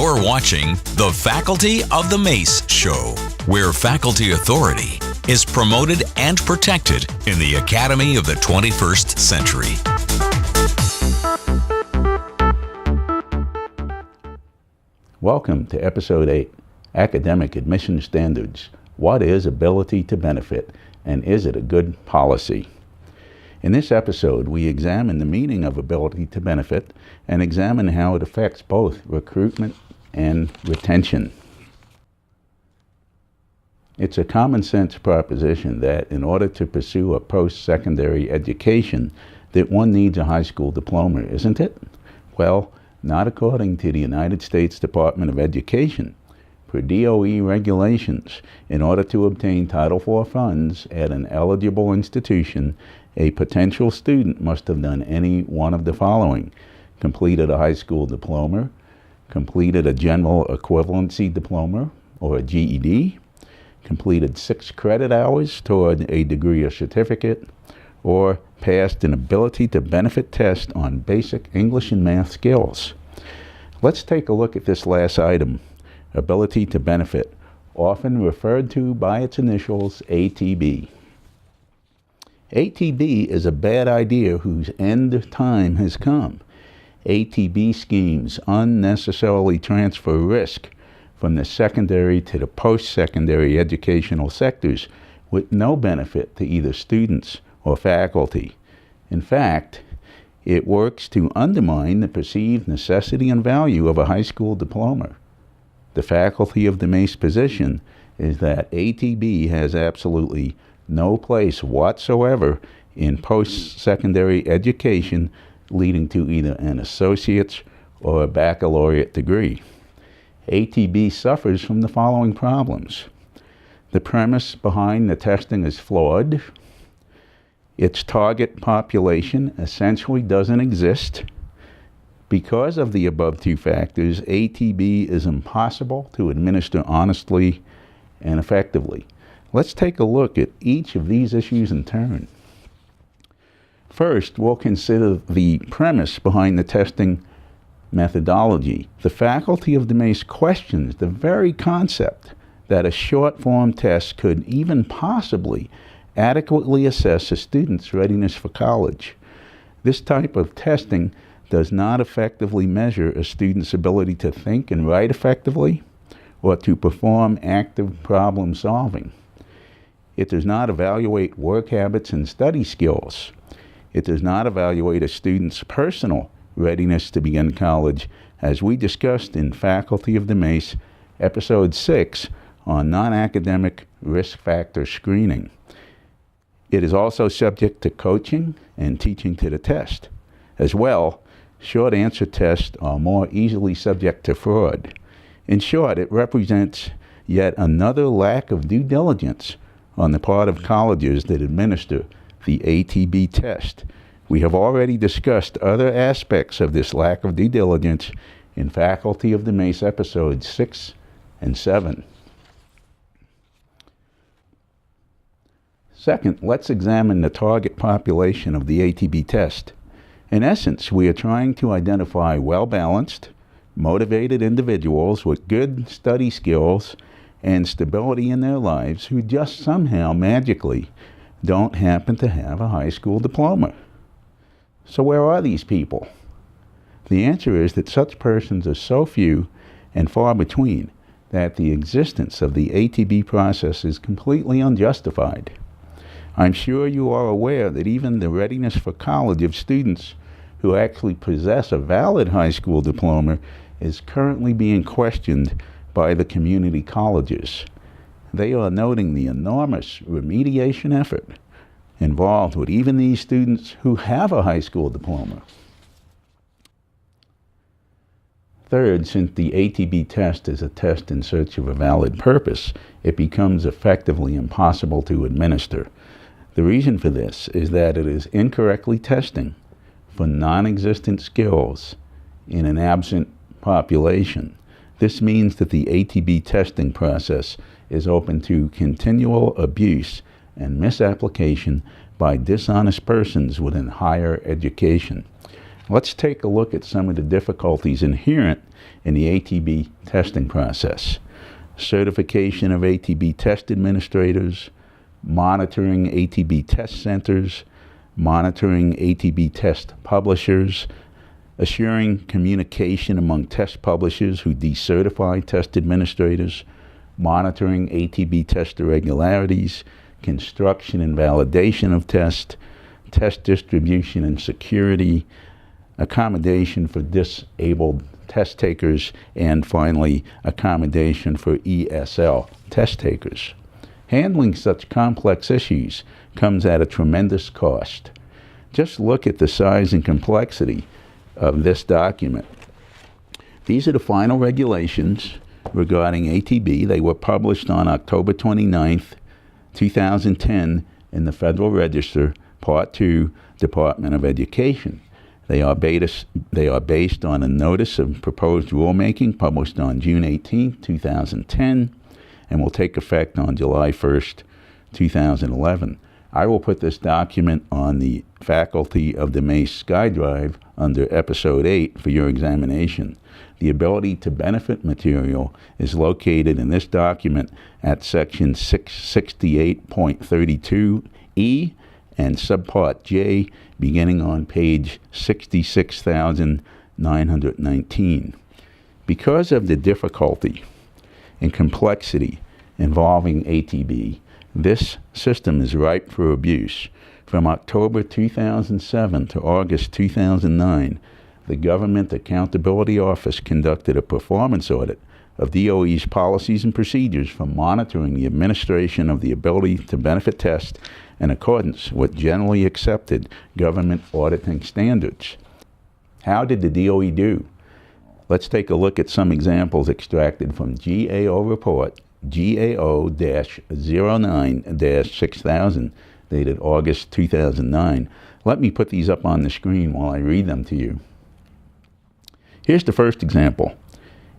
You're watching the Faculty of the Mace Show, where faculty authority is promoted and protected in the Academy of the 21st Century. Welcome to Episode 8, Academic Admission Standards. What is ability to benefit, and is it a good policy? In this episode, we examine the meaning of ability to benefit and examine how it affects both recruitment and retention. It's a common sense proposition that in order to pursue a post-secondary education, that one needs a high school diploma, isn't it? Well, not according to the United States Department of Education. Per DOE regulations, in order to obtain Title IV funds at an eligible institution, a potential student must have done any one of the following: completed a high school diploma, completed a general equivalency diploma or a GED, completed 6 credit hours toward a degree or certificate, or passed an ability to benefit test on basic English and math skills. Let's take a look at this last item, ability to benefit, often referred to by its initials ATB. ATB is a bad idea whose end time has come. ATB schemes unnecessarily transfer risk from the secondary to the post-secondary educational sectors with no benefit to either students or faculty. In fact, it works to undermine the perceived necessity and value of a high school diploma. The Faculty of the Mace position is that ATB has absolutely no place whatsoever in post-secondary education leading to either an associate's or a baccalaureate degree. ATB suffers from the following problems. The premise behind the testing is flawed. Its target population essentially doesn't exist. Because of the above two factors, ATB is impossible to administer honestly and effectively. Let's take a look at each of these issues in turn. First, we'll consider the premise behind the testing methodology. The Faculty of the Mace questions the very concept that a short-form test could even possibly adequately assess a student's readiness for college. This type of testing does not effectively measure a student's ability to think and write effectively or to perform active problem solving. It does not evaluate work habits and study skills. It does not evaluate a student's personal readiness to begin college, as we discussed in Faculty of the Mace, Episode 6 on non-academic risk factor screening. It is also subject to coaching and teaching to the test. As well, short answer tests are more easily subject to fraud. In short, it represents yet another lack of due diligence on the part of colleges that administer the ATB test. We have already discussed other aspects of this lack of due diligence in Faculty of the Mace episodes 6 and 7. Second, let's examine the target population of the ATB test. In essence, we are trying to identify well-balanced, motivated individuals with good study skills and stability in their lives who just somehow magically don't happen to have a high school diploma. So where are these people? The answer is that such persons are so few and far between that the existence of the ATB process is completely unjustified. I'm sure you are aware that even the readiness for college of students who actually possess a valid high school diploma is currently being questioned by the community colleges. They are noting the enormous remediation effort involved with even these students who have a high school diploma. Third, since the ATB test is a test in search of a valid purpose, it becomes effectively impossible to administer. The reason for this is that it is incorrectly testing for non-existent skills in an absent population. This means that the ATB testing process is open to continual abuse and misapplication by dishonest persons within higher education. Let's take a look at some of the difficulties inherent in the ATB testing process. Certification of ATB test administrators, monitoring ATB test centers, monitoring ATB test publishers, assuring communication among test publishers who decertify test administrators, monitoring ATB test irregularities, construction and validation of test distribution and security, accommodation for disabled test takers, and finally, accommodation for ESL test takers. Handling such complex issues comes at a tremendous cost. Just look at the size and complexity of this document. These are the final regulations regarding ATB. They were published on October 29th, 2010 in the Federal Register, Part 2, Department of Education. They are based on a notice of proposed rulemaking published on June 18, 2010, and will take effect on July 1st, 2011. I will put this document on the Faculty of the Mace SkyDrive under Episode 8 for your examination. The ability to benefit material is located in this document at Section 668.32E and Subpart J, beginning on page 66,919. Because of the difficulty and complexity involving ATB, this system is ripe for abuse. From October 2007 to August 2009, the Government Accountability Office conducted a performance audit of DOE's policies and procedures for monitoring the administration of the ability to benefit test in accordance with generally accepted government auditing standards. How did the DOE do? Let's take a look at some examples extracted from GAO report GAO-09-6000 dated August 2009. Let me put these up on the screen while I read them to you. Here's the first example.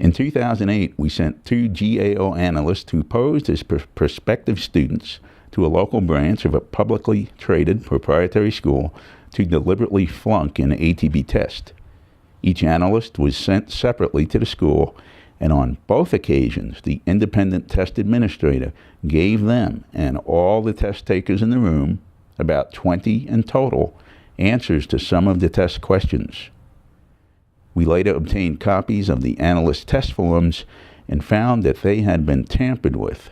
In 2008, we sent 2 GAO analysts who posed as prospective students to a local branch of a publicly traded proprietary school to deliberately flunk an ATB test. Each analyst was sent separately to the school, and on both occasions, the independent test administrator gave them and all the test takers in the room, about 20 in total, answers to some of the test questions. We later obtained copies of the analyst test forms and found that they had been tampered with.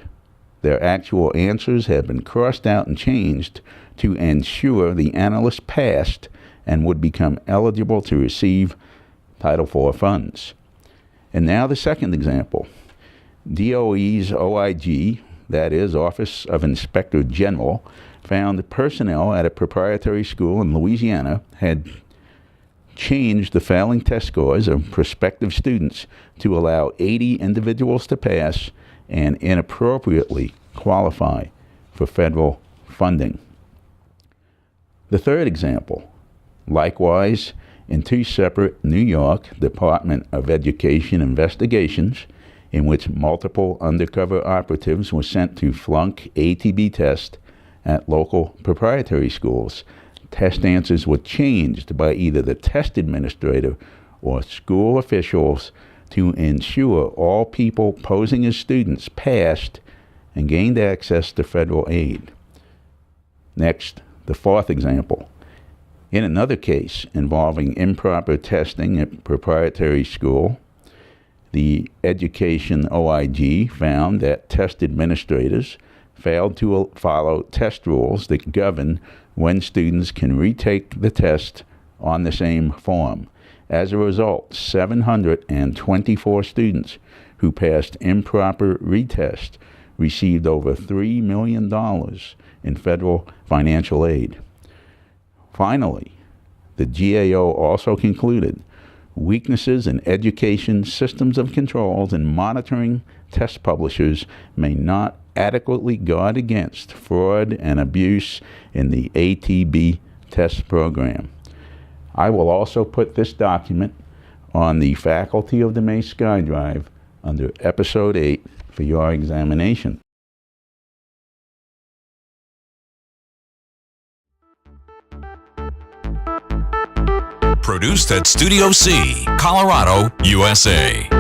Their actual answers had been crossed out and changed to ensure the analyst passed and would become eligible to receive Title IV funds. And now the second example. DOE's OIG, that is, Office of Inspector General, found personnel at a proprietary school in Louisiana had changed the failing test scores of prospective students to allow 80 individuals to pass and inappropriately qualify for federal funding. The third example, likewise, in 2 separate New York Department of Education investigations in which multiple undercover operatives were sent to flunk ATB test at local proprietary schools, test answers were changed by either the test administrator or school officials to ensure all people posing as students passed and gained access to federal aid. Next, the fourth example. In another case involving improper testing at proprietary school, the Education OIG found that test administrators failed to follow test rules that govern when students can retake the test on the same form. As a result, 724 students who passed improper retest received over $3 million in federal financial aid. Finally, the GAO also concluded weaknesses in education systems of controls and monitoring test publishers may not adequately guard against fraud and abuse in the ATB test program. I will also put this document on the Faculty of the Mace SkyDrive under Episode 8 for your examination. Produced at Studio C, Colorado, USA.